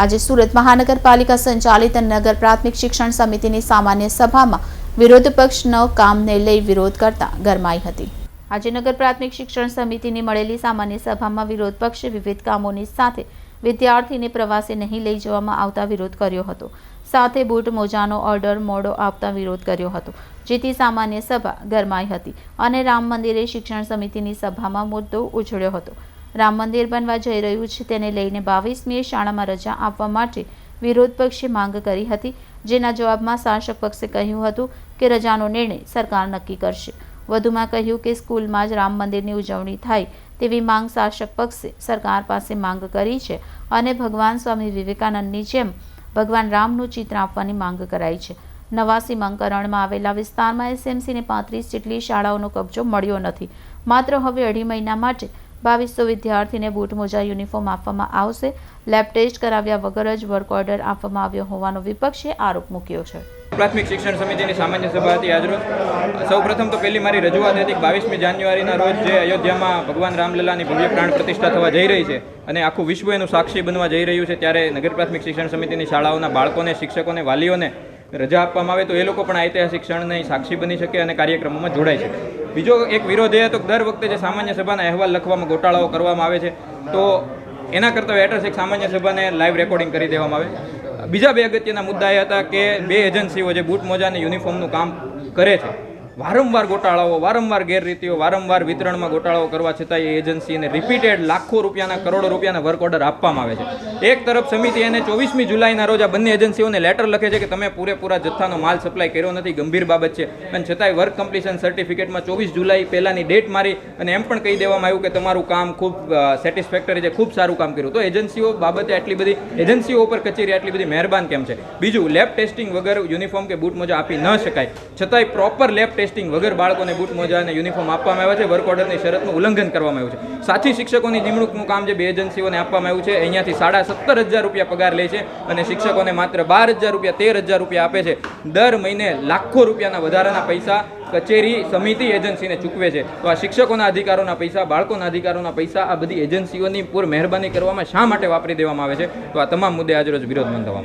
આજે સુરત મહાનગરપાલિકા સંચાલિત નગર પ્રાથમિક શિક્ષણ સમિતિની સામાન્ય સભામાં વિરોધ પક્ષનો કામને લઈ વિરોધ કરતા ગરમાઈ હતી। આજે નગર પ્રાથમિક શિક્ષણ સમિતિની મળેલી સામાન્ય સભામાં વિરોધ પક્ષે વિવિધ કામોની સાથે વિદ્યાર્થીને પ્રવાસે નહીં લઈ જવામાં આવતા વિરોધ કર્યો હતો। સાથે બૂટ મોજાનો ઓર્ડર મોડો આપતા વિરોધ કર્યો હતો, જેથી સામાન્ય સભા ગરમાઈ હતી અને રામ મંદિરે શિક્ષણ સમિતિની સભામાં મુદ્દો ઉછળ્યો હતો। રામ મંદિર બનવા જઈ રહ્યું છે તેને લઈને 22મીએ શાળામાં રજા આપવા માટે વિરોધ પક્ષે માંગ કરી હતી, જેના જવાબમાં શાસક પક્ષે કહ્યું હતું કે રજાનો નિર્ણય સરકાર નક્કી કરશે। વધુમાં કહ્યું કે સ્કૂલમાં જ રામ મંદિરની ઉજવણી થાય તેવી માંગ શાસક પક્ષે સરકાર પાસે માંગ કરી છે અને ભગવાન સ્વામી વિવેકાનંદની જેમ ભગવાન રામનું ચિત્ર આપવાની માંગ કરાઈ છે। નવા સીમાંકરણમાં આવેલા વિસ્તારમાં એસએમસીને 35 જેટલી શાળાઓનો કબજો મળ્યો નથી। માત્ર હવે 2.5 મહિના માટે 2200 વિદ્યાર્થીને બૂટ મોજા યુનિફોર્મ આપવામાં આવશે। લેબ ટેસ્ટ કરાવ્યા વગર જ વર્ક ઓર્ડર આપવામાં આવ્યો હોવાનો વિપક્ષે આરોપ મૂક્યો છે। પ્રાથમિક શિક્ષણ સમિતિની સામાન્ય સભા હતી આજરોજ। સૌપ્રથમ તો પહેલી મારી રજૂઆત હતી 22મી જાન્યુઆરીના રોજ જે અયોધ્યામાં ભગવાન રામલલ્લાની ભવ્ય પ્રાણ પ્રતિષ્ઠા થવા જઈ રહી છે અને આખું વિશ્વ એનું સાક્ષી બનવા જઈ રહ્યું છે, ત્યારે નગર પ્રાથમિક શિક્ષણ સમિતિની શાળાઓના બાળકોને, શિક્ષકોને, વાલીઓને રજા આપવામાં આવે તો એ લોકો પણ ઐતિહાસિક ક્ષણની સાક્ષી બની શકે અને કાર્યક્રમોમાં જોડાઈ શકે। બીજો એક વિરોધ એ હતો કે દર વખતે જે સામાન્ય સભાના અહેવાલ લખવામાં ગોટાળાઓ કરવામાં આવે છે, તો એના કરતાં બેટર એક સામાન્ય સભાને લાઈવ રેકોર્ડિંગ કરી દેવામાં આવે। બીજા 2 અગત્યના મુદ્દા એ હતા કે 2 એજન્સીઓ જે બૂટ મોજા અને યુનિફોર્મનું કામ કરે છે, વારંવાર ગોટાળાઓ, વારંવાર ગેરરીતિઓ, વારંવાર વિતરણમાં ગોટાળાઓ કરવા છતાં એ એજન્સીને રિપીટેડ લાખો રૂપિયાના, કરોડો રૂપિયાના વર્ક ઓર્ડર આપવામાં આવે છે। એક તરફ સમિતિ એને 24મી જુલાઈના રોજ આ બંને એજન્સીઓને લેટર લખે છે કે તમે પૂરેપૂરા જથ્થાનો માલ સપ્લાય કર્યો નથી, ગંભીર બાબત છે, અને છતાંય વર્ક કમ્પ્લીશન સર્ટિફિકેટમાં 24 જુલાઈ પહેલાંની ડેટ મારી અને એમ પણ કહી દેવામાં આવ્યું કે તમારું કામ ખૂબ સેટિસ્ફેક્ટરી છે, ખૂબ સારું કામ કર્યું। તો એજન્સીઓ બાબતે આટલી બધી, એજન્સીઓ ઉપર કચેરી આટલી બધી મહેરબાન કેમ છે? બીજું, લેબ ટેસ્ટિંગ વગર યુનિફોર્મ કે બૂટ મોજા આપી ન શકાય, છતાંય પ્રોપર લેબ ટેસ્ટિંગ વગર બાળકોને બૂટ મોજા અને યુનિફોર્મ આપવામાં આવ્યા છે, વર્ક ઓર્ડરની શરતનું ઉલ્લંઘન કરવામાં આવ્યું છે। સાથી શિક્ષકોની નિમણૂકનું કામ જે 2 એજન્સીઓને આપવામાં આવ્યું છે, અહીંયાથી 17,500 રૂપિયા પગાર લે છે અને શિક્ષકોને માત્ર 12,000 રૂપિયા, 13,000 રૂપિયા આપે છે। દર મહિને લાખો રૂપિયાના વધારાના પૈસા કચેરી, સમિતિ એજન્સીને ચૂકવે છે। તો આ શિક્ષકોના અધિકારોના પૈસા, બાળકોના અધિકારોના પૈસા આ બધી એજન્સીઓની પૂર મહેરબાની કરવામાં શા માટે વાપરી દેવામાં આવે છે? તો આ તમામ મુદ્દે આજરોજ વિરોધ નોંધવામાં